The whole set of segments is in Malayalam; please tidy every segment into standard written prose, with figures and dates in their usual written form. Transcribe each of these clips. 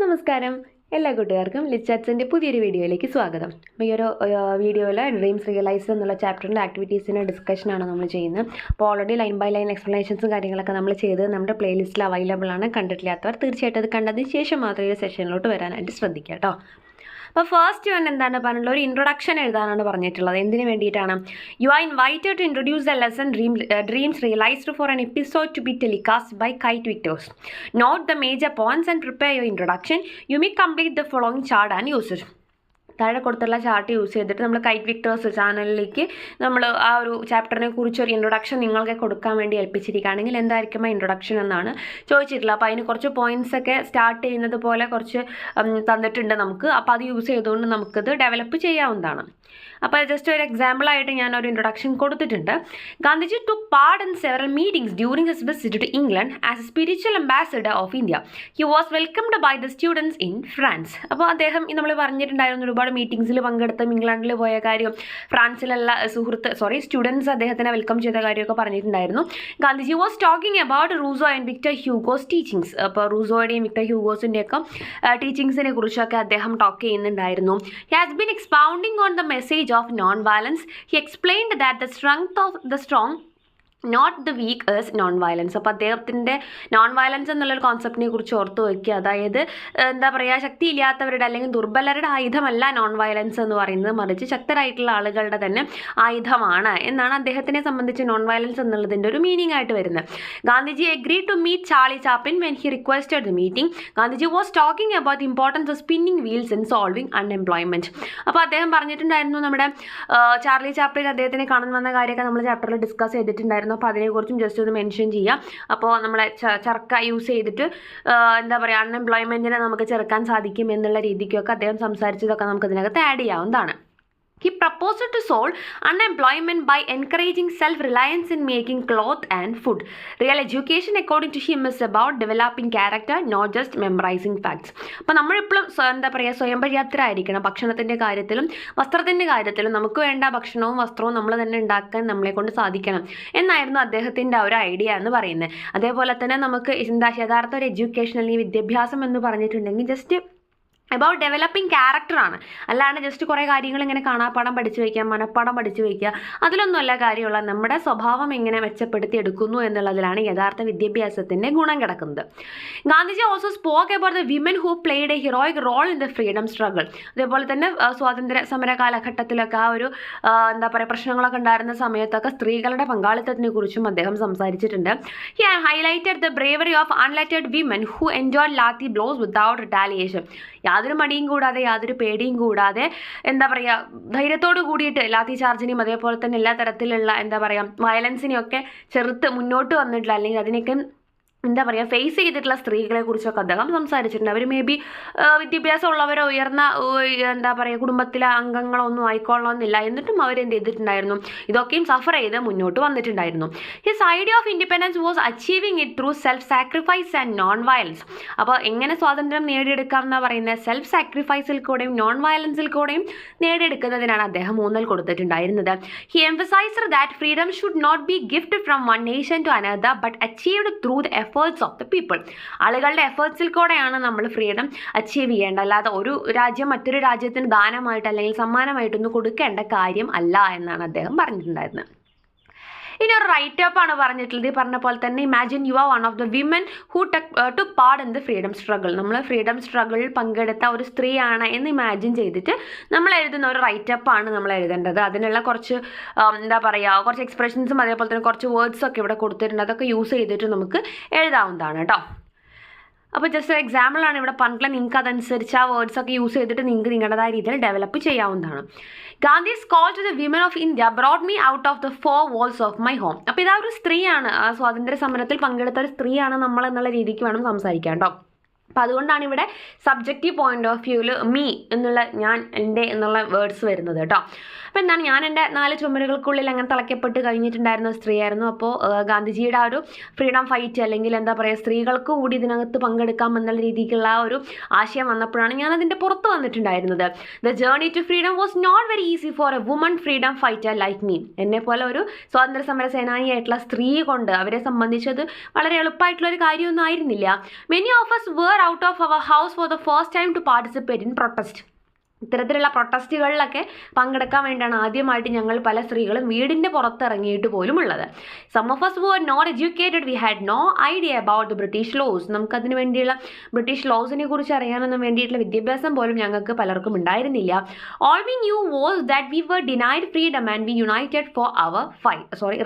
നമസ്കാരം, എല്ലാ കൂട്ടുകാർക്കും ലിച്ചാറ്റ്സിൻ്റെ പുതിയൊരു വീഡിയോയിലേക്ക് സ്വാഗതം. അപ്പോൾ ഈ ഒരു വീഡിയോയിൽ ഡ്രീംസ് റിയലൈസ് എന്നുള്ള ചാപ്റ്ററിൻ്റെ ആക്ടിവിറ്റീസിൻ്റെ ഡിസ്കഷനാണ് നമ്മൾ ചെയ്യുന്നത്. അപ്പോൾ ഓൾറെഡി ലൈൻ ബൈ ലൈൻ എക്സ്പ്ലനേഷൻസും കാര്യങ്ങളൊക്കെ നമ്മൾ ചെയ്ത് നമ്മുടെ പ്ലേലിസ്റ്റിൽ അവൈലബിൾ ആണ്. കണ്ടിട്ടില്ലാത്തവർ തീർച്ചയായിട്ടും അത് കണ്ടതിന് ശേഷം മാത്രമേ ഈ സെഷനിലോട്ട് വരാനായിട്ട് ശ്രദ്ധിക്കുക കേട്ടോ. അപ്പോൾ ഫസ്റ്റ് വൺ എന്താണ് പറഞ്ഞിട്ടുള്ള ഒരു ഇൻട്രൊഡക്ഷൻ എഴുതാനാണ് പറഞ്ഞിട്ടുള്ളത്. എന്തിനു വേണ്ടിയിട്ടാണ്? You are invited to introduce the lesson dreams realised for an episode to be telecast by KITE Victers. Note the major points and prepare your introduction. You may complete the following chart and user. താഴെ കൊടുത്തുള്ള ചാർട്ട് യൂസ് ചെയ്തിട്ട് നമ്മൾ കൈറ്റ് വിക്ടേഴ്സ് ചാനലിലേക്ക് നമ്മൾ ആ ഒരു ചാപ്റ്ററിനെ കുറിച്ച് ഒരു ഇൻട്രൊഡക്ഷൻ നിങ്ങൾക്ക് കൊടുക്കാൻ വേണ്ടി ഏൽപ്പിച്ചിരിക്കുകയാണെങ്കിൽ എന്തായിരിക്കും ആ ഇൻട്രൊഡക്ഷൻ എന്നാണ് ചോദിച്ചിട്ടുള്ളത്. അപ്പോൾ അതിന് കുറച്ച് പോയിന്റ്സ് ഒക്കെ സ്റ്റാർട്ട് ചെയ്യുന്നത് പോലെ കുറച്ച് തന്നിട്ടുണ്ട് നമുക്ക്. അപ്പോൾ അത് യൂസ് ചെയ്തുകൊണ്ട് നമുക്കത് ഡെവലപ്പ് ചെയ്യാവുന്നതാണ്. അപ്പോൾ ജസ്റ്റ് ഒരു എക്സാമ്പിളായിട്ട് ഞാനൊരു ഇൻട്രൊഡക്ഷൻ കൊടുത്തിട്ടുണ്ട്. Gandhiji took part in several meetings during his visit to England as a spiritual ambassador of India. He was welcomed by the students in France. അപ്പോൾ അദ്ദേഹം നമ്മൾ പറഞ്ഞിട്ടുണ്ടായിരുന്നു ഒരുപാട് മീറ്റിംഗ്സിൽ പങ്കെടുത്തും ഇംഗ്ലണ്ടിൽ പോയ കാര്യം, ഫ്രാൻസിലുള്ള സ്റ്റുഡൻസ് അദ്ദേഹത്തിനെ വെൽക്കം ചെയ്ത കാര്യമൊക്കെ പറഞ്ഞിട്ടുണ്ടായിരുന്നു. Gandhiji was talking about Rousseau and Victor Hugo's teachings. അപ്പോൾ റൂസോയുടെയും വിക്ടർ ഹ്യൂഗോസിൻ്റെയൊക്കെ ടീച്ചിങ്സിനെ കുറിച്ചൊക്കെ അദ്ദേഹം ടോക്ക് ചെയ്യുന്നുണ്ടായിരുന്നു. He has been expounding on the message of non-violence. He explained that the strength of the strong, not the weak, is non-violence. അപ്പോൾ അദ്ദേഹത്തിൻ്റെ നോൺ വയലൻസ് എന്നുള്ളൊരു കോൺസെപ്റ്റിനെ കുറിച്ച് ഓർത്ത് വയ്ക്കുക. അതായത് എന്താ പറയുക, ശക്തിയില്ലാത്തവരുടെ അല്ലെങ്കിൽ ദുർബലരുടെ ആയുധമല്ല നോൺ വയലൻസ് എന്ന് പറയുന്നത്, മറിച്ച് ശക്തരായിട്ടുള്ള ആളുകളുടെ തന്നെ ആയുധമാണ് എന്നാണ് അദ്ദേഹത്തിനെ സംബന്ധിച്ച് നോൺ വയലൻസ് എന്നുള്ളതിൻ്റെ ഒരു മീനിങ് ആയിട്ട് വരുന്നത്. Gandhiji agreed to meet Charlie Chaplin when he requested the meeting. Gandhiji was talking about the importance of spinning wheels in solving unemployment. അപ്പോൾ അദ്ദേഹം പറഞ്ഞിട്ടുണ്ടായിരുന്നു നമ്മുടെ ചാർലി ചാപ്ലിൻ അദ്ദേഹത്തിനെ കാണാൻ വന്ന കാര്യമൊക്കെ നമ്മൾ ചാപ്റ്ററിൽ ഡിസ്കസ് ചെയ്തിട്ടുണ്ടായിരുന്നു. അപ്പോൾ അതിനെക്കുറിച്ചും ജസ്റ്റ് ഒന്ന് മെൻഷൻ ചെയ്യാം. അപ്പോൾ നമ്മളെ ചർക്ക യൂസ് ചെയ്തിട്ട് എന്താ പറയുക, അൺഎംപ്ലോയ്മെൻറ്റിനെ നമുക്ക് ചെറുക്കാൻ സാധിക്കും എന്നുള്ള രീതിക്കൊക്കെ അദ്ദേഹം സംസാരിച്ചതൊക്കെ നമുക്ക് ഇതിനകത്ത് ആഡ് ചെയ്യാവുന്നതാണ്. He proposed to solve unemployment by encouraging self-reliance in making cloth and food. Real education, according to him, is about developing character, not just memorizing facts. അപ്പോൾ നമ്മളെപ്പോഴും എന്താ പറയുക, സ്വയം പര്യാപ്തരായിരിക്കണം. ഭക്ഷണത്തിൻ്റെ കാര്യത്തിലും വസ്ത്രത്തിൻ്റെ കാര്യത്തിലും നമുക്ക് വേണ്ട ഭക്ഷണവും വസ്ത്രവും നമ്മൾ തന്നെ ഉണ്ടാക്കാൻ നമ്മളെ കൊണ്ട് സാധിക്കണം എന്നായിരുന്നു അദ്ദേഹത്തിൻ്റെ ഒരു ഐഡിയ എന്ന് പറയുന്നത്. അതേപോലെ തന്നെ നമുക്ക് യഥാർത്ഥ ഒരു എഡ്യൂക്കേഷൻ അല്ലെങ്കിൽ വിദ്യാഭ്യാസം എന്ന് പറഞ്ഞിട്ടുണ്ടെങ്കിൽ ജസ്റ്റ് അബൌട്ട് ഡെവലപ്പിംഗ് ക്യാരക്ടറാണ്. അല്ലാണ്ട് ജസ്റ്റ് കുറേ കാര്യങ്ങൾ ഇങ്ങനെ കാണാപ്പാടം പഠിച്ചു വയ്ക്കുക, മനപ്പാടം പഠിച്ചു വയ്ക്കുക, അതിലൊന്നുമല്ല കാര്യമുള്ള. നമ്മുടെ സ്വഭാവം എങ്ങനെ മെച്ചപ്പെടുത്തി എടുക്കുന്നു എന്നുള്ളതിലാണ് യഥാർത്ഥ വിദ്യാഭ്യാസത്തിൻ്റെ ഗുണം കിടക്കുന്നത്. Gandhiji also spoke about the women who played a heroic role in the freedom struggle. അതേപോലെ തന്നെ സ്വാതന്ത്ര്യ സമര കാലഘട്ടത്തിലൊക്കെ ആ ഒരു എന്താ പറയുക പ്രശ്നങ്ങളൊക്കെ ഉണ്ടായിരുന്ന സമയത്തൊക്കെ സ്ത്രീകളുടെ പങ്കാളിത്തത്തിനെ കുറിച്ചും അദ്ദേഹം സംസാരിച്ചിട്ടുണ്ട്. He highlighted the bravery of unlettered women who enjoy lathi blows without retaliation. യാതൊരു മടിയും കൂടാതെ യാതൊരു പേടിയും കൂടാതെ എന്താ പറയുക ധൈര്യത്തോട് കൂടിയിട്ട് ലാത്തി ചാർജിനെയും അതേപോലെ തന്നെ എല്ലാ തരത്തിലുള്ള എന്താ പറയുക വയലൻസിനെയൊക്കെ ചെറുത്ത് മുന്നോട്ട് വന്നിട്ടുള്ള അല്ലെങ്കിൽ അതിനൊക്കെ എന്താ പറയുക ഫേസ് ചെയ്തിട്ടുള്ള സ്ത്രീകളെ കുറിച്ചൊക്കെ അദ്ദേഹം സംസാരിച്ചിട്ടുണ്ട്. അവർ മേ ബി വിദ്യാഭ്യാസം ഉള്ളവരോ ഉയർന്ന എന്താ പറയുക കുടുംബത്തിലെ അംഗങ്ങളൊന്നും ആയിക്കൊള്ളണമെന്നില്ല, എന്നിട്ടും അവരെന്ത് ചെയ്തിട്ടുണ്ടായിരുന്നു, ഇതൊക്കെയും സഫർ ചെയ്ത് മുന്നോട്ട് വന്നിട്ടുണ്ടായിരുന്നു. His idea of independence was achieving it through self sacrifice and non violence. അപ്പോൾ എങ്ങനെ സ്വാതന്ത്ര്യം നേടിയെടുക്കാം എന്നാണ് പറയുന്നത്, സെൽഫ് സാക്രിഫൈസിൽ കൂടെയും നോൺ വയലൻസിൽ കൂടെയും നേടിയെടുക്കുന്നതിനാണ് അദ്ദേഹം ഊന്നൽ കൊടുത്തിട്ടുണ്ടായിരുന്നത്. He emphasized that freedom should not be gift from one nation to another but achieved through the efforts of the people. ആളുകളുടെ എഫേർട്സിൽ കൂടെയാണ് നമ്മൾ ഫ്രീഡം അച്ചീവ് ചെയ്യേണ്ടത്, അല്ലാതെ ഒരു രാജ്യം മറ്റൊരു രാജ്യത്തിന് ദാനമായിട്ട് അല്ലെങ്കിൽ സമ്മാനമായിട്ടൊന്നും കൊടുക്കേണ്ട കാര്യം അല്ല എന്നാണ് അദ്ദേഹം പറഞ്ഞിട്ടുണ്ടായിരുന്നത്. ഇനി ഒരു റൈറ്റപ്പാണ് പറഞ്ഞിട്ടുള്ളത്. ഈ പറഞ്ഞ പോലെ തന്നെ imagine you are one of the women who took part in the freedom struggle. നമ്മൾ ഫ്രീഡം സ്ട്രഗിളിൽ പങ്കെടുത്ത ഒരു സ്ത്രീയാണ് എന്ന് ഇമാജിൻ ചെയ്തിട്ട് നമ്മൾ എഴുതുന്ന ഒരു റൈറ്റപ്പാണ് നമ്മൾ എഴുതേണ്ടത്. അതിനുള്ള കുറച്ച് എന്താ പറയുക കുറച്ച് എക്സ്പ്രഷൻസും അതേപോലെ തന്നെ കുറച്ച് വേർഡ്സൊക്കെ ഇവിടെ കൊടുത്തിട്ടുണ്ട്. അതൊക്കെ യൂസ് ചെയ്തിട്ട് നമുക്ക് എഴുതാവുന്നതാണ് കേട്ടോ. അപ്പോൾ ജസ്റ്റ് ഒരു എക്സാമ്പിളാണ് ഇവിടെ പറഞ്ഞിട്ടുള്ളത്. നിങ്ങൾക്ക് അതനുസരിച്ച് ആ വേർഡ്സൊക്കെ യൂസ് ചെയ്തിട്ട് നിങ്ങൾക്ക് നിങ്ങളുടേതായ രീതിയിൽ ഡെവലപ്പ് ചെയ്യാവുന്നതാണ്. Gandhi's call to the women of India brought me out of the 4 walls of my home. അപ്പോൾ ഇതാ ഒരു സ്ത്രീയാണ്, ആ സ്വാതന്ത്ര്യ സമരത്തിൽ പങ്കെടുത്ത ഒരു സ്ത്രീയാണ് നമ്മൾ എന്നുള്ള രീതിക്ക് വേണം സംസാരിക്കാം കേട്ടോ. അപ്പോൾ അതുകൊണ്ടാണ് ഇവിടെ സബ്ജക്റ്റീവ് പോയിന്റ് ഓഫ് വ്യൂവിൽ മീ എന്നുള്ള ഞാൻ എൻ്റെ എന്നുള്ള വേർഡ്സ് വരുന്നത് കേട്ടോ. അപ്പോൾ എന്താണ്, ഞാൻ എൻ്റെ 4 ചുമരുകൾക്കുള്ളിൽ അങ്ങനെ തിളയ്ക്കപ്പെട്ട് കഴിഞ്ഞിട്ടുണ്ടായിരുന്ന സ്ത്രീയായിരുന്നു. അപ്പോൾ ഗാന്ധിജിയുടെ ആ ഒരു ഫ്രീഡം ഫൈറ്റ് അല്ലെങ്കിൽ എന്താ പറയുക സ്ത്രീകൾക്ക് കൂടി ഇതിനകത്ത് പങ്കെടുക്കാം എന്നുള്ള രീതിക്കുള്ള ആ ഒരു ആശയം വന്നപ്പോഴാണ് ഞാൻ അതിൻ്റെ പുറത്ത് വന്നിട്ടുണ്ടായിരുന്നത്. The journey to freedom was not very easy for a woman freedom fighter like me. എന്നെ പോലെ ഒരു സ്വാതന്ത്ര്യ സമര സേനാനിയായിട്ടുള്ള സ്ത്രീ കൊണ്ട് അവരെ സംബന്ധിച്ചത് വളരെ എളുപ്പമായിട്ടുള്ള ഒരു കാര്യമൊന്നും ആയിരുന്നില്ല. Many of us were were out of our house for the first time to participate in protest. ഇത്തരത്തിലുള്ള പ്രൊട്ടസ്റ്റുകളിലൊക്കെ പങ്കെടുക്കാൻ വേണ്ടിയാണ് ആദ്യമായിട്ട് ഞങ്ങൾ പല സ്ത്രീകളും വീടിൻ്റെ പുറത്തിറങ്ങിയിട്ട് പോലും ഉള്ളത്. Some of us were not educated, we had no idea about the British laws. നമുക്കതിന് വേണ്ടിയുള്ള ബ്രിട്ടീഷ് ലോസിനെ കുറിച്ച് അറിയാനൊന്നും വേണ്ടിയിട്ടുള്ള വിദ്യാഭ്യാസം പോലും ഞങ്ങൾക്ക് പലർക്കും ഉണ്ടായിരുന്നില്ല. All we knew was that we were denied freedom and we united for our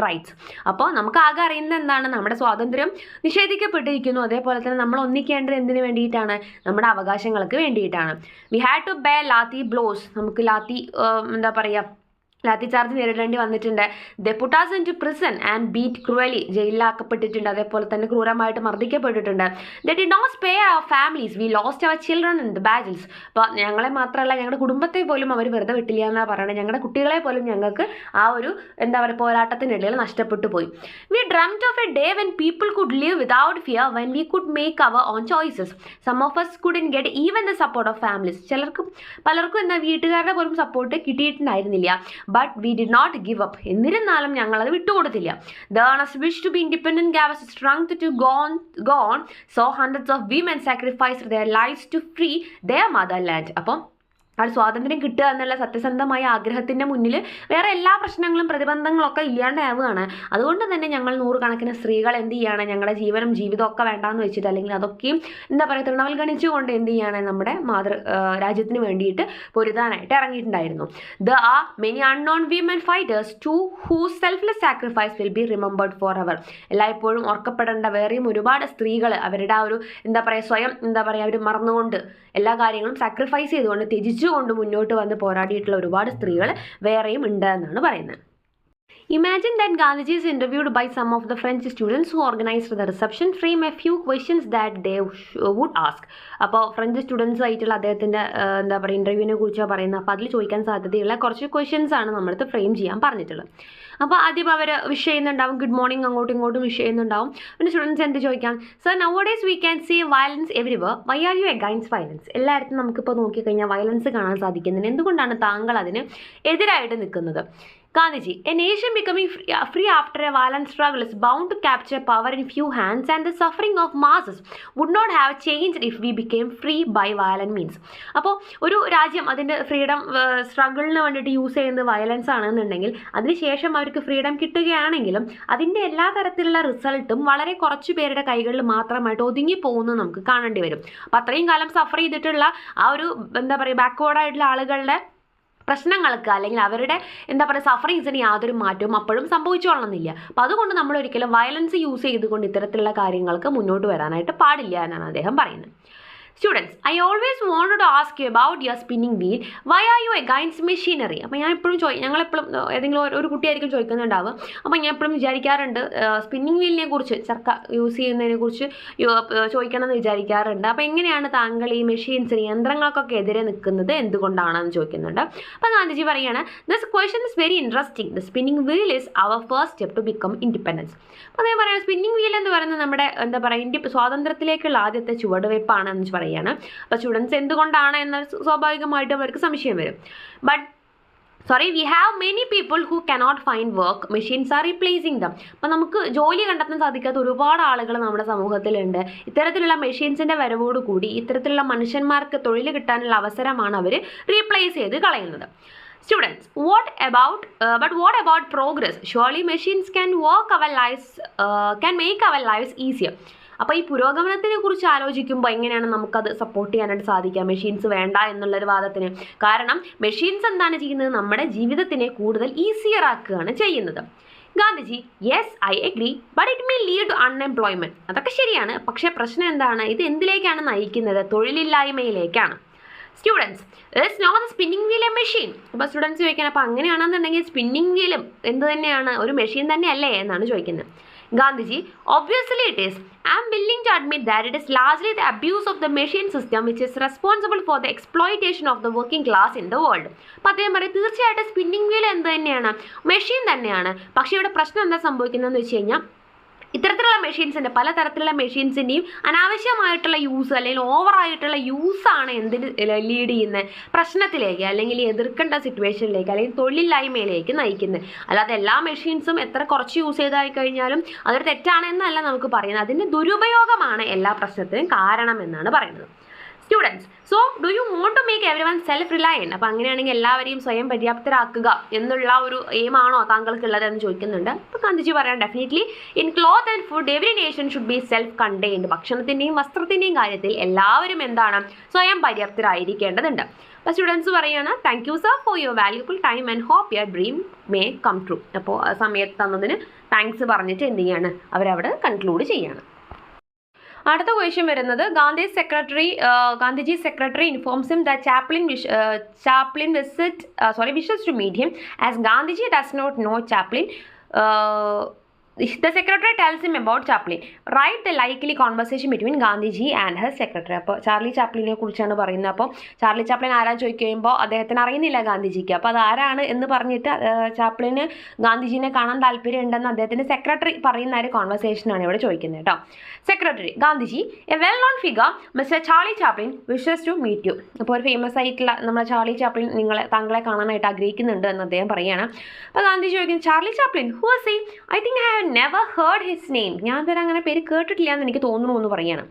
rights. അപ്പോൾ നമുക്ക് ആകെ അറിയുന്നത് എന്താണ്? നമ്മുടെ സ്വാതന്ത്ര്യം നിഷേധിക്കപ്പെട്ടിരിക്കുന്നു. അതേപോലെ തന്നെ നമ്മൾ ഒന്നിക്കേണ്ടത് എന്തിനു വേണ്ടിയിട്ടാണ്? നമ്മുടെ അവകാശങ്ങൾക്ക് വേണ്ടിയിട്ടാണ്. We had to bear lathi blows, നമുക്ക് എന്താ പറയുക, ലാത്തി ചാർജ് നേരിടേണ്ടി വന്നിട്ടുണ്ട്. ദേ puttu us into prison and beat cruelly, ജയിലിലാക്കപ്പെട്ടിട്ടുണ്ട്. അതേപോലെ തന്നെ ക്രൂരമായിട്ട് മർദ്ദിക്കപ്പെട്ടിട്ടുണ്ട്. They did not spare our families, we lost our children in the battles. അപ്പോൾ ഞങ്ങളെ മാത്രമല്ല ഞങ്ങളുടെ കുടുംബത്തെ പോലും അവർ വെറുതെ വിട്ടില്ല എന്നാണ് പറയുന്നത്. ഞങ്ങളുടെ കുട്ടികളെ പോലും ഞങ്ങൾക്ക് ആ ഒരു എന്താ പറയുക പോരാട്ടത്തിനിടയിൽ നഷ്ടപ്പെട്ടു പോയി. We dreamt of a day when people could live without fear, when we could make our own choices. Some of us couldn't get even the support of families. പലർക്കും എന്താ വീട്ടുകാരുടെ പോലും support കിട്ടിയിട്ടുണ്ടായിരുന്നില്ല. But we did not give up. എന്നിരുന്നാലും ഞങ്ങളത് വിട്ടുകൊടുത്തില്ല. The earnest wish to be independent gave us strength to go on. So hundreds of women sacrificed their lives to free their motherland. അപ്പം അത് സ്വാതന്ത്ര്യം കിട്ടുക എന്നുള്ള സത്യസന്ധമായ ആഗ്രഹത്തിൻ്റെ മുന്നിൽ വേറെ എല്ലാ പ്രശ്നങ്ങളും പ്രതിബന്ധങ്ങളൊക്കെ ഇല്ലാണ്ടാവുകയാണ്. അതുകൊണ്ട് തന്നെ ഞങ്ങൾ നൂറുകണക്കിന് സ്ത്രീകൾ എന്ത് ചെയ്യാണ്, ഞങ്ങളുടെ ജീവനും ജീവിതമൊക്കെ വേണ്ടാന്ന് വെച്ചിട്ട് അല്ലെങ്കിൽ അതൊക്കെയും എന്താ പറയുക തൃണവൽഗണിച്ചുകൊണ്ട് എന്ത് ചെയ്യാണ് നമ്മുടെ രാജ്യത്തിന് വേണ്ടിയിട്ട് പൊരുതാനായിട്ട് ഇറങ്ങിയിട്ടുണ്ടായിരുന്നു. There are many unknown women fighters too whose selfless sacrifice will be remembered forever. എല്ലായ്പ്പോഴും ഓർക്കപ്പെടേണ്ട വേറെയും ഒരുപാട് സ്ത്രീകൾ അവരുടെ ആ ഒരു എന്താ പറയുക സ്വയം എന്താ പറയുക അവർ മറന്നുകൊണ്ട് എല്ലാ കാര്യങ്ങളും സാക്രിഫൈസ് ചെയ്തുകൊണ്ട് ത്യജിച്ചുകൊണ്ട് മുന്നോട്ട് വന്ന് പോരാടിയിട്ടുള്ള ഒരുപാട് സ്ത്രീകൾ വേറെയും ഉണ്ട് എന്നാണ് പറയുന്നത്. Imagine that Gandhiji is interviewed by some of the French students who organized the reception. Frame a few questions that they would ask. അപ്പോൾ ഫ്രഞ്ച് സ്റ്റുഡൻസ് ആയിട്ടുള്ള അദ്ദേഹത്തിൻ്റെ എന്താ പറയുക ഇൻ്റർവ്യൂവിനെ കുറിച്ചാണ് പറയുന്നത്. അപ്പോൾ അതിൽ ചോദിക്കാൻ സാധ്യതയുള്ള കുറച്ച് ക്വസ്റ്റ്യൻസ് ആണ് നമ്മളടുത്ത് ഫ്രെയിം ചെയ്യാൻ പറഞ്ഞിട്ടുള്ളത്. അപ്പോൾ ആദ്യം അവർ വിഷ് ചെയ്യുന്നുണ്ടാവും, ഗുഡ് മോർണിംഗ് അങ്ങോട്ടും ഇങ്ങോട്ടും വിഷ് ചെയ്യുന്നുണ്ടാവും. പിന്നെ സ്റ്റുഡൻസ് എന്ത് ചോദിക്കാം, sir nowadays we can see violence everywhere, why are you against violence? എല്ലായിടത്തും നമുക്കിപ്പോൾ നോക്കിക്കഴിഞ്ഞാൽ വയലൻസ് കാണാൻ സാധിക്കുന്നുണ്ട്. എന്തുകൊണ്ടാണ് താങ്കൾ അതിന് എതിരായിട്ട് നിൽക്കുന്നത്? Gandhiji, a nation becoming free after a violent struggle is bound to capture power in few hands, and the suffering of masses would not have changed if we became free by violent means. അപ്പോൾ ഒരു രാജ്യം അതിൻ്റെ ഫ്രീഡം സ്ട്രഗിളിന് വേണ്ടിയിട്ട് യൂസ് ചെയ്യുന്നത് വയലൻസ് ആണെന്നുണ്ടെങ്കിൽ അതിനുശേഷം അവർക്ക് ഫ്രീഡം കിട്ടുകയാണെങ്കിലും അതിൻ്റെ എല്ലാ തരത്തിലുള്ള റിസൾട്ടും വളരെ കുറച്ച് പേരുടെ കൈകളിൽ മാത്രമായിട്ട് ഒതുങ്ങി പോകുന്നത് നമുക്ക് കാണേണ്ടി വരും. അപ്പോൾ അത്രയും കാലം സഫർ ചെയ്തിട്ടുള്ള ആ ഒരു എന്താ പറയുക ബാക്ക്വേർഡായിട്ടുള്ള ആളുകളുടെ പ്രശ്നങ്ങൾക്ക് അല്ലെങ്കിൽ അവരുടെ എന്താ പറയുക സഫറിങ്സിന് യാതൊരു മാറ്റവും അപ്പോഴും സംഭവിച്ചോളണമെന്നില്ല. അപ്പോൾ അതുകൊണ്ട് നമ്മൾ ഒരിക്കലും വയലൻസ് യൂസ് ചെയ്തുകൊണ്ട് ഇത്തരത്തിലുള്ള കാര്യങ്ങൾക്ക് മുന്നോട്ട് വരാനായിട്ട് പാടില്ല എന്നാണ് അദ്ദേഹം പറയുന്നത്. Students, I always wanted to ask you about your spinning wheel. Why are you against machinery? അപ്പോൾ ഞാൻ എപ്പോഴും ഞങ്ങളെപ്പോഴും ഏതെങ്കിലും ഒരു കുട്ടിയായിരിക്കും ചോദിക്കുന്നുണ്ടാവുക. അപ്പോൾ ഞാൻ എപ്പോഴും വിചാരിക്കാറുണ്ട് സ്പിന്നിങ് വീലിനെ കുറിച്ച് ചർക്ക യൂസ് ചെയ്യുന്നതിനെ കുറിച്ച് ചോദിക്കണം എന്ന് വിചാരിക്കാറുണ്ട്. അപ്പോൾ എങ്ങനെയാണ് താങ്കൾ ഈ മെഷീൻസിന് യന്ത്രങ്ങൾക്കൊക്കെ എതിരെ നിൽക്കുന്നത് എന്തുകൊണ്ടാണെന്ന് ചോദിക്കുന്നുണ്ട്. അപ്പോൾ ഗാന്ധിജി പറയുകയാണ്, this question is very interesting. The spinning wheel is our first step to become independence. അപ്പോൾ അതേ പറയുന്നത് സ്പിന്നിങ് വീൽ എന്ന് പറയുന്നത് നമ്മുടെ എന്താ പറയുക സ്വാതന്ത്ര്യത്തിലേക്കുള്ള ആദ്യത്തെ ചുവടുവയ്പ്പാണ് എന്ന് പറയുകയാണ്. അപ്പോൾ സ്റ്റുഡൻസ് എന്തുകൊണ്ടാണ് എന്ന സ്വാഭാവികമായിട്ടും അവർക്ക് സംശയം വരും. we have many people who cannot find work. Machines are replacing them. അപ്പോൾ നമുക്ക് ജോലി കണ്ടെത്താൻ സാധിക്കാത്ത ഒരുപാട് ആളുകൾ നമ്മുടെ സമൂഹത്തിലുണ്ട്. ഇത്തരത്തിലുള്ള മെഷീൻസിൻ്റെ വരവോടുകൂടി ഇത്തരത്തിലുള്ള മനുഷ്യന്മാർക്ക് തൊഴിൽ കിട്ടാനുള്ള അവസരമാണ് അവർ റീപ്ലേസ് ചെയ്ത് കളയുന്നത്. Students, what about progress? Surely machines can make our lives easier. അപ്പോൾ ഈ പുരോഗമനത്തിനെ കുറിച്ച് ആലോചിക്കുമ്പോൾ എങ്ങനെയാണ് നമുക്കത് സപ്പോർട്ട് ചെയ്യാനായിട്ട് സാധിക്കുക മെഷീൻസ് വേണ്ട എന്നുള്ളൊരു വാദത്തിന്? കാരണം മെഷീൻസ് എന്താണ് ചെയ്യുന്നത്, നമ്മുടെ ജീവിതത്തിനെ കൂടുതൽ ഈസിയർ ആക്കുകയാണ് ചെയ്യുന്നത്. Gandhiji, yes I agree, but it may lead to unemployment. അതൊക്കെ ശരിയാണ്, പക്ഷേ പ്രശ്നം എന്താണ്, ഇത് എന്തിലേക്കാണ് നയിക്കുന്നത്? തൊഴിലില്ലായ്മയിലേക്കാണ്. Students, it's not spinning wheel a machine. അപ്പോൾ സ്റ്റുഡൻസ് ചോദിക്കാൻ, അപ്പോൾ അങ്ങനെയാണെന്നുണ്ടെങ്കിൽ സ്പിന്നിങ് വീലും എന്ത് തന്നെയാണ്, ഒരു മെഷീൻ തന്നെയല്ലേ എന്നാണ് ചോദിക്കുന്നത്. Gandhiji, obviously it is. I am willing to admit that it is largely the abuse of the machine system which is responsible for the exploitation of the working class in the world. അപ്പോൾ അദ്ദേഹം പറയും തീർച്ചയായിട്ടും സ്പിന്നിങ് വീൽ എന്ത് തന്നെയാണ്, മെഷീൻ തന്നെയാണ്. പക്ഷേ ഇവിടെ പ്രശ്നം എന്താ സംഭവിക്കുന്നതെന്ന് വെച്ച് കഴിഞ്ഞാൽ ഇത്തരത്തിലുള്ള മെഷീൻസിൻ്റെ പലതരത്തിലുള്ള മെഷീൻസിൻ്റെയും അനാവശ്യമായിട്ടുള്ള യൂസ് അല്ലെങ്കിൽ ഓവറായിട്ടുള്ള യൂസാണ് എന്തിന് ലീഡ് ചെയ്യുന്നത്, പ്രശ്നത്തിലേക്ക് അല്ലെങ്കിൽ എതിർക്കേണ്ട സിറ്റുവേഷനിലേക്ക് അല്ലെങ്കിൽ തൊഴിലില്ലായ്മയിലേക്ക് നയിക്കുന്നത്. അല്ലാതെ എല്ലാ മെഷീൻസും എത്ര കുറച്ച് യൂസ് ചെയ്തായി കഴിഞ്ഞാലും അതൊരു തെറ്റാണെന്നല്ല നമുക്ക് പറയുന്നത്. അതിൻ്റെ ദുരുപയോഗമാണ് എല്ലാ പ്രശ്നത്തിനും കാരണം എന്നാണ് പറയുന്നത്. Students, so do you want to make every one self reliant? അപ്പോൾ അങ്ങനെയാണെങ്കിൽ എല്ലാവരെയും സ്വയം പര്യാപ്തരാക്കുക എന്നുള്ള ഒരു എയിമാണോ താങ്കൾക്കുള്ളത് എന്ന് ചോദിക്കുന്നുണ്ട്. അപ്പോൾ ഗാന്ധിജി പറയാം, definitely in cloth and food every nation should be self contained. ഭക്ഷണത്തിൻ്റെയും വസ്ത്രത്തിൻ്റെയും കാര്യത്തിൽ എല്ലാവരും എന്താണ്, സ്വയം പര്യാപ്തരായിരിക്കേണ്ടതുണ്ട്. അപ്പോൾ സ്റ്റുഡൻസ് പറയുകയാണ്, thank you sir for your valuable time and hope your dream may come true. അപ്പോൾ സമയത്ത് തന്നതിന് താങ്ക്സ് പറഞ്ഞിട്ട് എന്ത് ചെയ്യാണ്, അവരവിടെ കൺക്ലൂഡ് ചെയ്യാണ്. അടുത്ത ക്വസ്റ്റ്യൻ വരുന്നത്, Gandhiji secretary informs him that Chaplin wishes to meet him as Gandhiji does not know Chaplin. The secretary tells him about Chaplin. Write the likely conversation between Gandhiji and her secretary. അപ്പോൾ ചാർലി ചാപ്ലിനെ കുറിച്ചാണ് പറയുന്നത്. അപ്പോൾ ചാർലി ചാപ്ലിൻ ആരാന്ന് ചോദിക്കുമ്പോൾ അദ്ദേഹത്തിന് അറിയുന്നില്ല ഗാന്ധിജിക്ക്. അപ്പോൾ അത് ആരാണ് എന്ന് പറഞ്ഞിട്ട് ചാപ്ലിന് ഗാന്ധിജിനെ കാണാൻ താല്പര്യം ഉണ്ടെന്ന് അദ്ദേഹത്തിൻ്റെ സെക്രട്ടറി പറയുന്ന ഒരു കോൺവെർസേഷനാണ് ഇവിടെ ചോദിക്കുന്നത് കേട്ടോ. Secretary, Gandhiji, a well known figure mister Charlie Chaplin wishes to meet you. അപ്പോൾ ഒരു ഫേമസ് ആയിട്ടുള്ള നമ്മുടെ ചാർലി ചാപ്ലിൻ താങ്കളെ കാണാനായിട്ട് ആഗ്രഹിക്കുന്നുണ്ട് എന്ന് അദ്ദേഹം പറയുകയാണ്. അപ്പോൾ ഗാന്ധിജി ചോദിക്കുന്നു, Charlie Chaplin, who was he? I think I have never heard his name. ഞാൻ ഇതുവരെ അങ്ങനെ പേര് കേട്ടിട്ടില്ല എന്ന് എനിക്ക് തോന്നുന്നു എന്ന് പറയാണ്.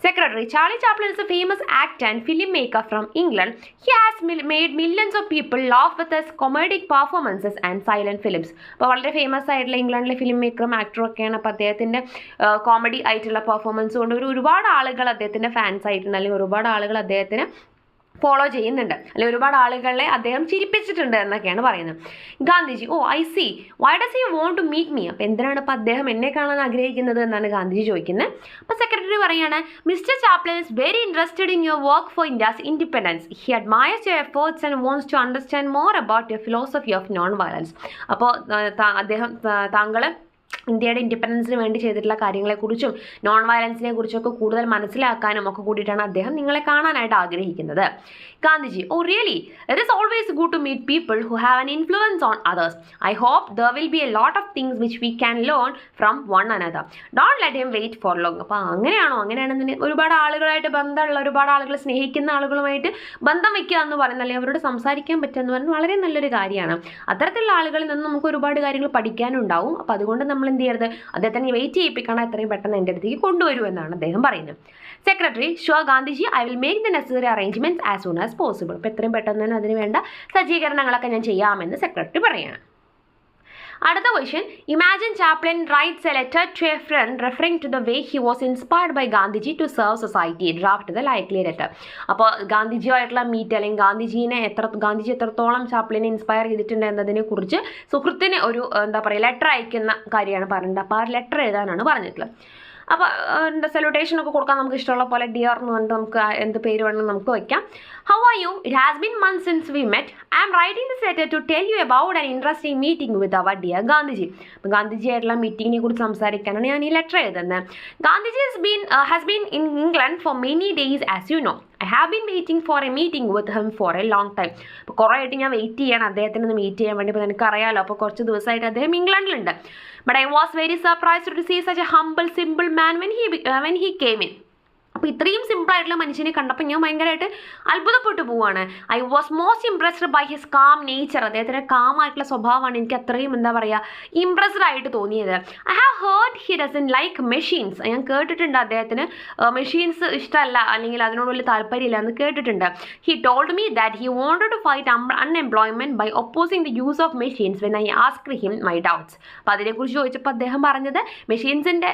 Secretary, Charlie Chaplin is a famous actor and filmmaker from England. He has made millions of people laugh with his comedic performances and silent films. അപ്പോൾ വളരെ ഫേമസ് ആയിട്ടുള്ള ഇംഗ്ലണ്ടിലെ ഫിലിം മേക്കറും ആക്ടറും ഒക്കെയാണ്. അപ്പോൾ അദ്ദേഹത്തിൻ്റെ കോമഡി ആയിട്ടുള്ള പെർഫോമൻസ് കൊണ്ട് ഒരുപാട് ആളുകൾ അദ്ദേഹത്തിൻ്റെ ഫാൻസ് ആയിട്ടുണ്ട്, അല്ലെങ്കിൽ ഒരുപാട് ആളുകൾ അദ്ദേഹത്തിന് ഫോളോ ചെയ്യുന്നുണ്ട്, അല്ലെങ്കിൽ ഒരുപാട് ആളുകളെ അദ്ദേഹം ചിരിപ്പിച്ചിട്ടുണ്ട് എന്നൊക്കെയാണ് പറയുന്നത്. Gandhiji, oh I see, why does he want to meet me? അപ്പോൾ എന്തിനാണ് ഇപ്പോൾ അദ്ദേഹം എന്നെ കാണാൻ ആഗ്രഹിക്കുന്നത് എന്നാണ് ഗാന്ധിജി ചോദിക്കുന്നത്. അപ്പോൾ സെക്രട്ടറി പറയുകയാണ്, mister Chaplin is very interested in your work for India's independence. He admires your efforts and wants to understand more about your philosophy of non violence. അപ്പോൾ താങ്കൾ ഇന്ത്യയുടെ ഇൻഡിപെൻഡൻസിന് വേണ്ടി ചെയ്തിട്ടുള്ള കാര്യങ്ങളെക്കുറിച്ചും നോൺ വയലൻസിനെ കുറിച്ചൊക്കെ കൂടുതൽ മനസ്സിലാക്കാനും ഒക്കെ കൂടിയിട്ടാണ് അദ്ദേഹം നിങ്ങളെ കാണാനായിട്ട് ആഗ്രഹിക്കുന്നത്. Gandhiji, oh really, it is always good to meet people who have an influence on others. I hope there will be a lot of things which we can learn from one another. Don't let him wait for long. അപ്പോൾ അങ്ങനെയാണെന്നുണ്ടെങ്കിൽ ഒരുപാട് ആളുകളായിട്ട് ബന്ധമുള്ള, ഒരുപാട് ആളുകൾ സ്നേഹിക്കുന്ന ആളുകളുമായിട്ട് ബന്ധം വയ്ക്കുക എന്ന് പറയുന്നത്, അല്ലെങ്കിൽ അവരോട് സംസാരിക്കാൻ പറ്റുക എന്ന് പറയുന്നത് വളരെ നല്ലൊരു കാര്യമാണ്. അത്തരത്തിലുള്ള ആളുകളിൽ നിന്ന് നമുക്ക് ഒരുപാട് കാര്യങ്ങൾ പഠിക്കാനുണ്ടാവും. അപ്പോൾ അതുകൊണ്ട് നമ്മൾ എന്ത് ചെയ്യരുത്, അദ്ദേഹത്തിന് വെയിറ്റ് ചെയ്യിപ്പിക്കണം, എത്രയും പെട്ടെന്ന് എൻ്റെ അടുത്തേക്ക് കൊണ്ടുവരൂ എന്നാണ് അദ്ദേഹം പറയുന്നത്. Secretary, sure Gandhiji, I will make the necessary arrangements as soon as possible. അപ്പോൾ എത്രയും പെട്ടെന്ന് തന്നെ അതിന് വേണ്ട സജ്ജീകരണങ്ങളൊക്കെ ഞാൻ ചെയ്യാമെന്ന് സെക്രട്ടറി പറയുകയാണ്. അടുത്ത question, imagine Chaplin writes a letter to a friend referring to the way he was inspired by Gandhiji to serve society. Draft the likely letter. അപ്പോൾ ഗാന്ധിജിയുമായിട്ടുള്ള മീറ്റ്, അല്ലെങ്കിൽ ഗാന്ധിജി എത്രത്തോളം ചാപ്ലിനെ ഇൻസ്പയർ ചെയ്തിട്ടുണ്ട് എന്നതിനെ കുറിച്ച് സുഹൃത്തിന് ഒരു ലെറ്റർ അയക്കുന്ന കാര്യമാണ് പറഞ്ഞത്. അപ്പോൾ ആ ലെറ്റർ എഴുതാനാണ് പറഞ്ഞിട്ടുള്ളത്. അപ്പോൾ സല്യൂട്ടേഷനൊക്കെ കൊടുക്കാൻ നമുക്ക് ഇഷ്ടമുള്ള പോലെ ഡിയർ എന്ന് പറഞ്ഞിട്ട് നമുക്ക് എന്ത് പേര് വേണമെങ്കിൽ നമുക്ക് വയ്ക്കാം. How are you? It has been months since we met. I am writing this letter to tell you about an interesting meeting with our dear Gandhiji. അപ്പോൾ ഗാന്ധിജിയായിട്ടുള്ള മീറ്റിങ്ങിനെ കുറിച്ച് സംസാരിക്കാനാണ് ഞാൻ ഈ ലെറ്റർ എഴുതുന്നത്. Gandhiji has been in England for many days as you know. I have been waiting for a meeting with him for a long time. അപ്പോൾ കുറേ ആയിട്ട് ഞാൻ വെയിറ്റ് ചെയ്യണം അദ്ദേഹത്തിന് ഒന്ന് മീറ്റ് ചെയ്യാൻ വേണ്ടി. ഇപ്പോൾ എനിക്കറിയാമല്ലോ, അപ്പോൾ കുറച്ച് ദിവസമായിട്ട് അദ്ദേഹം ഇംഗ്ലണ്ടിലുണ്ട്. But I was very surprised to see such a humble, simple man when he came in. അപ്പോൾ ഇത്രയും സിമ്പിളായിട്ടുള്ള മനുഷ്യനെ കണ്ടപ്പോൾ ഞാൻ ഭയങ്കരമായിട്ട് അത്ഭുതപ്പെട്ടു പോവുകയാണ്. I was most impressed by his calm nature. അദ്ദേഹത്തിൻ്റെ കാമായിട്ടുള്ള സ്വഭാവമാണ് എനിക്ക് അത്രയും ഇംപ്രസ്ഡ് ആയിട്ട് തോന്നിയത്. I have heard he doesn't like machines. ഞാൻ കേട്ടിട്ടുണ്ട് അദ്ദേഹത്തിന് മെഷീൻസ് ഇഷ്ടമല്ല, അല്ലെങ്കിൽ അതിനോട് വലിയ താല്പര്യമില്ല എന്ന് കേട്ടിട്ടുണ്ട്. He told me that he wanted to fight unemployment by opposing the use of machines when I asked him my doubts. അപ്പോൾ അതിനെക്കുറിച്ച് ചോദിച്ചപ്പോൾ അദ്ദേഹം പറഞ്ഞത് മെഷീൻസിൻ്റെ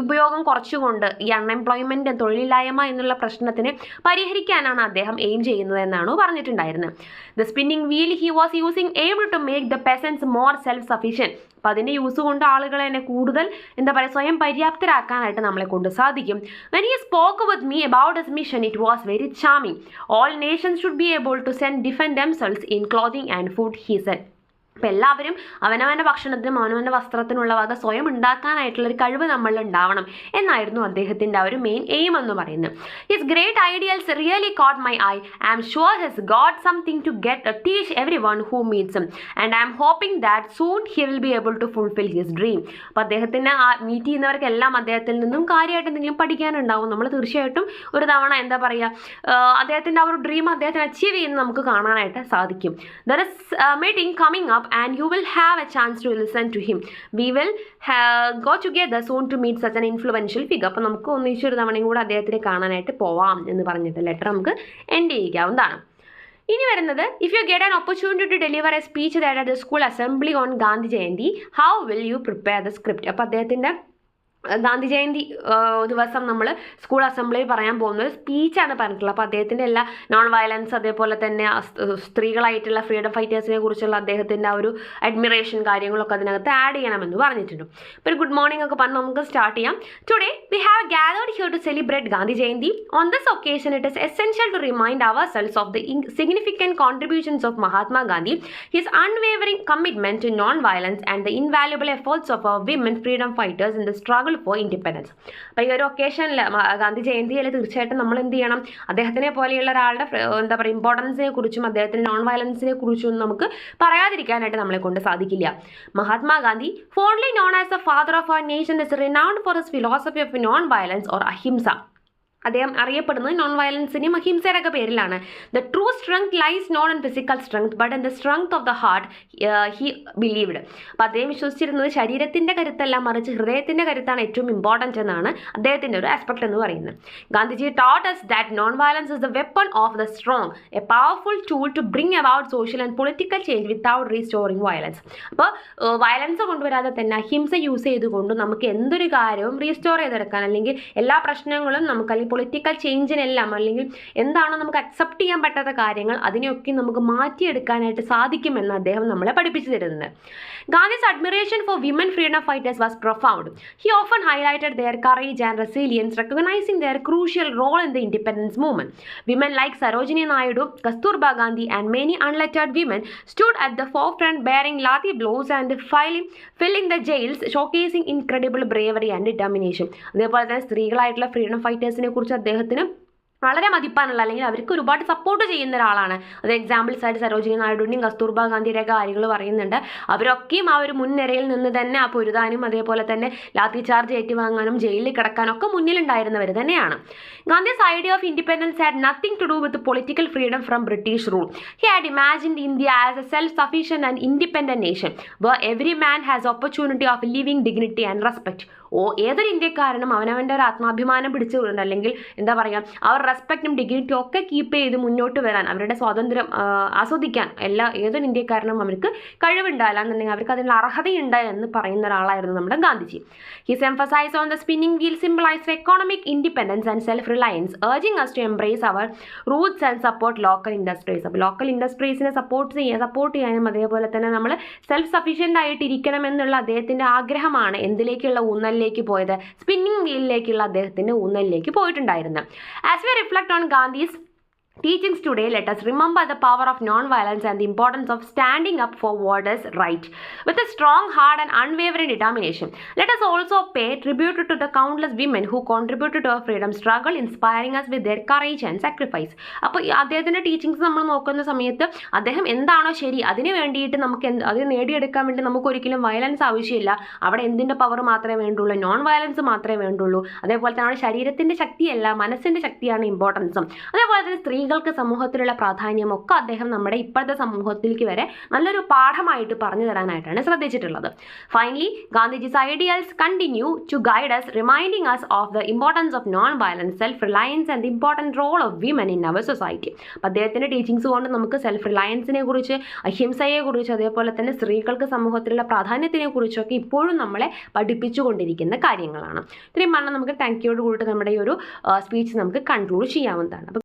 ഉപയോഗം കുറച്ചുകൊണ്ട് ഈ അൺഎംപ്ലോയ്മെൻറ്റ്, തൊഴിലില്ലായ്മ എന്നുള്ള പ്രശ്നത്തിന് പരിഹരിക്കാനാണ് അദ്ദേഹം എയിം ചെയ്യുന്നത് എന്നാണ് പറഞ്ഞിട്ടുണ്ടായിരുന്നത്. The spinning wheel he was using able to make the peasants more self sufficient. അപ്പോൾ അതിൻ്റെ യൂസ് കൊണ്ട് ആളുകളെ തന്നെ കൂടുതൽ സ്വയം പര്യാപ്തരാക്കാനായിട്ട് നമ്മളെ കൊണ്ട് സാധിക്കും. When he spoke with me about his mission it was very charming. All nations should be able to defend themselves in clothing and food, he said. അപ്പോൾ എല്ലാവരും അവനവൻ്റെ ഭക്ഷണത്തിനും അവനവൻ്റെ വസ്ത്രത്തിനുള്ള വക സ്വയം ഉണ്ടാക്കാനായിട്ടുള്ളൊരു കഴിവ് നമ്മളിൽ ഉണ്ടാവണം എന്നായിരുന്നു അദ്ദേഹത്തിൻ്റെ ആ ഒരു മെയിൻ എയിം എന്ന് പറയുന്നത്. His great ideals really caught my I am sure he's got something to teach every one who meets him and I am hoping that soon he will be able to fulfil his dream. അപ്പോൾ അദ്ദേഹത്തിനെ മീറ്റ് ചെയ്യുന്നവർക്കെല്ലാം അദ്ദേഹത്തിൽ നിന്നും കാര്യമായിട്ട് എന്തെങ്കിലും പഠിക്കാനുണ്ടാവും. നമ്മൾ തീർച്ചയായിട്ടും ഒരു തവണ എന്താ പറയുക, അദ്ദേഹത്തിൻ്റെ ആ ഒരു ഡ്രീം അദ്ദേഹത്തിന് അച്ചീവ് ചെയ്യുന്നത് നമുക്ക് കാണാനായിട്ട് സാധിക്കും. There is meeting coming up and you will have a chance to listen to him. We will go together soon to meet such an influential figure. അപ്പോൾ നമുക്ക് ഒന്നിച്ചൊരു തവണയും കൂടെ അദ്ദേഹത്തിനെ കാണാനായിട്ട് പോവാം എന്ന് പറഞ്ഞിട്ട് ലെറ്റർ നമുക്ക് എൻഡ് ചെയ്യിക്കാവുന്നതാണ്. ഇനി വരുന്നത്, if you get an opportunity to deliver a speech that at the school assembly on Gandhi Jayanti, how will you prepare the script. അപ്പോൾ അദ്ദേഹത്തിൻ്റെ ഗാന്ധി ജയന്തി ദിവസം നമ്മൾ സ്കൂൾ അസംബ്ലിയിൽ പറയാൻ പോകുന്നത് സ്പീച്ചാണ് പറഞ്ഞിട്ടുള്ളത്. അപ്പോൾ അദ്ദേഹത്തിൻ്റെ എല്ലാ നോൺ വയലൻസ്, അതേപോലെ തന്നെ സ്ത്രീകളായിട്ടുള്ള ഫ്രീഡം ഫൈറ്റേഴ്സിനെ കുറിച്ചുള്ള അദ്ദേഹത്തിൻ്റെ ആ ഒരു അഡ്മിറേഷൻ കാര്യങ്ങളൊക്കെ അതിനകത്ത് ആഡ് ചെയ്യണമെന്ന് പറഞ്ഞിട്ടുണ്ട്. ഇപ്പോൾ ഒരു ഗുഡ് മോർണിംഗ് ഒക്കെ പറഞ്ഞ് നമുക്ക് സ്റ്റാർട്ട് ചെയ്യാം. Today we have gathered here to celebrate Gandhi Jayanti. On this occasion it is essential to remind ourselves of the significant contributions of Mahatma Gandhi, his unwavering commitment to non violence and the invaluable efforts of our women freedom fighters in the struggle for independence. അപ്പോൾ ഈ ഒരു ഒക്കേഷനിൽ ഗാന്ധി ജയന്തിയിൽ തീർച്ചയായിട്ടും നമ്മൾ എന്ത് ചെയ്യണം, അദ്ദേഹത്തിനെ പോലെയുള്ള ഒരാളുടെ എന്താ പറയുക ഇമ്പോർട്ടൻസിനെ കുറിച്ചും അദ്ദേഹത്തിൻ്റെ നോൺ വയലൻസിനെ കുറിച്ചും നമുക്ക് പറയാതിരിക്കാനായിട്ട് നമ്മളെ കൊണ്ട് സാധിക്കില്ല. Mahatma Gandhi, fondly known as the father of our nation, is renowned for his philosophy of non violence or ahimsa. അദ്ദേഹം അറിയപ്പെടുന്നത് നോൺ വയലൻസിനെയും അഹിംസയുടെ ഒക്കെ പേരിലാണ്. The true strength lies not in physical strength but in the strength of the heart he believed. അപ്പോൾ അദ്ദേഹം വിശ്വസിച്ചിരുന്നത് ശരീരത്തിൻ്റെ കരുത്തല്ല, മറിച്ച് ഹൃദയത്തിൻ്റെ കരുത്താണ് ഏറ്റവും ഇമ്പോർട്ടൻറ്റ് എന്നാണ് അദ്ദേഹത്തിൻ്റെ ഒരു ആസ്പെക്ട് എന്ന് പറയുന്നത്. Gandhiji taught us that non-violence is the weapon of the strong, a powerful tool to bring about social and political change without restoring violence. അപ്പോൾ വയലൻസ് കൊണ്ടുവരാതെ തന്നെ അഹിംസ യൂസ് ചെയ്തുകൊണ്ട് നമുക്ക് എന്തൊരു കാര്യവും റീസ്റ്റോർ ചെയ്തെടുക്കാൻ, അല്ലെങ്കിൽ എല്ലാ പ്രശ്നങ്ങളും നമുക്ക്, അല്ലെങ്കിൽ പൊളിറ്റിക്കൽ ചേഞ്ചിനെല്ലാം, അല്ലെങ്കിൽ എന്താണോ നമുക്ക് അക്സെപ്റ്റ് ചെയ്യാൻ പറ്റാത്ത കാര്യങ്ങൾ അതിനെയൊക്കെ നമുക്ക് മാറ്റിയെടുക്കാനായിട്ട് സാധിക്കുമെന്ന് അദ്ദേഹം നമ്മളെ പഠിപ്പിച്ചു തരുന്നത്. Gandhi's admiration for women freedom fighters was profound. He often highlighted their courage and resilience, recognizing their crucial role in the independence movement. Women like Sarojini Naidu, Kasturba Gandhi, and many unlettered women stood at the forefront bearing lathi blows and filling the jails, showcasing incredible bravery and determination. അതേപോലെ തന്നെ സ്ത്രീകളായിട്ടുള്ള ഫ്രീഡം ഫൈറ്റേഴ്സിനെ കുറിച്ച് അദ്ദേഹത്തിന് വളരെ മതിപ്പാനുള്ള, അല്ലെങ്കിൽ അവർക്ക് ഒരുപാട് സപ്പോർട്ട് ചെയ്യുന്ന ഒരാളാണ്. അത് എക്സാമ്പിൾസ് ആയിട്ട് സരോജിനി നായിഡുവിൻ്റെയും കസ്തൂർബാ ഗാന്ധിയുടെ കാര്യങ്ങൾ പറയുന്നുണ്ട്. അവരൊക്കെയും ആ ഒരു മുൻനിരയിൽ നിന്ന് തന്നെ ആ പൊരുതാനും അതേപോലെ തന്നെ ലാത്തി ചാർജ് ഏറ്റുവാങ്ങാനും ജയിലിൽ കിടക്കാനും ഒക്കെ മുന്നിലുണ്ടായിരുന്നവർ തന്നെയാണ്. Gandhi's idea of independence had nothing to do with political freedom from British rule. He had imagined India as a self sufficient and independent nation where every man has opportunity of living dignity and respect. ഏതൊരു ഇന്ത്യക്കാരനും അവനവൻ്റെ ഒരു ആത്മാഭിമാനം പിടിച്ചുകൊണ്ട്, അല്ലെങ്കിൽ എന്താ പറയുക, അവർ റെസ്പെക്റ്റും ഡിഗ്നിറ്റിയും ഒക്കെ കീപ്പ് ചെയ്ത് മുന്നോട്ട് വരാൻ, അവരുടെ സ്വാതന്ത്ര്യം ആസ്വദിക്കാൻ ഏതൊരു ഇന്ത്യക്കാരനും അവർക്ക് കഴിവുണ്ടായില്ല എന്നുണ്ടെങ്കിൽ അവർക്ക് അതിനുള്ള അർഹതയുണ്ട് എന്ന് പറയുന്ന ഒരാളായിരുന്നു നമ്മുടെ Gandhiji. His emphasize on the spinning wheel symbolize economic independence and self reliance, urging us to embrace our roots and support local industries. അപ്പോൾ ലോക്കൽ ഇൻഡസ്ട്രീസിനെ സപ്പോർട്ട് ചെയ്യാനും അതേപോലെ തന്നെ നമ്മൾ സെൽഫ് സഫീഷ്യൻ്റ് ആയിട്ട് ഇരിക്കണം എന്നുള്ള അദ്ദേഹത്തിൻ്റെ ആഗ്രഹമാണ് എന്തിലേക്കുള്ള ഊന്നലിലേക്ക് പോയത്, സ്പിന്നിംഗ് വീലിലേക്കുള്ള അദ്ദേഹത്തിൻ്റെ ഊന്നലിലേക്ക് പോയിട്ടുണ്ടായിരുന്നു. As we reflect on Gandhi's teachings today, let us remember the power of non-violence and the importance of standing up for what is right with a strong heart and unwavering determination. Let us also pay tribute to the countless women who contributed to our freedom struggle, inspiring us with their courage and sacrifice. അപ്പോൾ അദ്ദേഹത്തിൻ്റെ ടീച്ചിങ്സ് നമ്മൾ നോക്കുന്ന സമയത്ത് അദ്ദേഹം എന്താണോ ശരി അതിന് വേണ്ടിയിട്ട് നമുക്ക് അത് നേടിയെടുക്കാൻ വേണ്ടി നമുക്ക് ഒരിക്കലും വയലൻസ് ആവശ്യമില്ല. അവിടെ എന്തിൻ്റെ പവർ മാത്രമേ വേണ്ടുള്ളൂ, നോൺ വയലൻസ് മാത്രമേ വേണ്ടുള്ളൂ. അതേപോലെ തന്നെ അവിടെ ശരീരത്തിൻ്റെ ശക്തിയല്ല, മനസ്സിൻ്റെ ശക്തിയാണ് ഇമ്പോർട്ടൻസും. അതേപോലെ തന്നെ സ്ത്രീകൾക്ക് സമൂഹത്തിലുള്ള പ്രാധാന്യം ഒക്കെ അദ്ദേഹം നമ്മുടെ ഇപ്പോഴത്തെ സമൂഹത്തിലേക്ക് വരെ നല്ലൊരു പാഠമായിട്ട് പറഞ്ഞു തരാനായിട്ടാണ് ശ്രദ്ധിച്ചിട്ടുള്ളത്. Finally, Gandhiji's ideals continue to guide us, reminding us of the importance of non-violence, self-reliance and the important role of women in our society. അപ്പോൾ അദ്ദേഹത്തിൻ്റെ ടീച്ചിങ്സ് കൊണ്ട് നമുക്ക് സെൽഫ് റിലയൻസിനെ കുറിച്ച്, അഹിംസയെ കുറിച്ച്, അതേപോലെ തന്നെ സ്ത്രീകൾക്ക് സമൂഹത്തിലുള്ള പ്രാധാന്യത്തിനെ കുറിച്ചൊക്കെ ഇപ്പോഴും നമ്മളെ പഠിപ്പിച്ചുകൊണ്ടിരിക്കുന്ന കാര്യങ്ങളാണ്. ഇത്രയും പറഞ്ഞാൽ നമുക്ക് താങ്ക് യോട് കൂടിയിട്ട് നമ്മുടെ ഈ ഒരു സ്പീച്ച് നമുക്ക് കൺക്ലൂഡ് ചെയ്യാവുന്നതാണ്.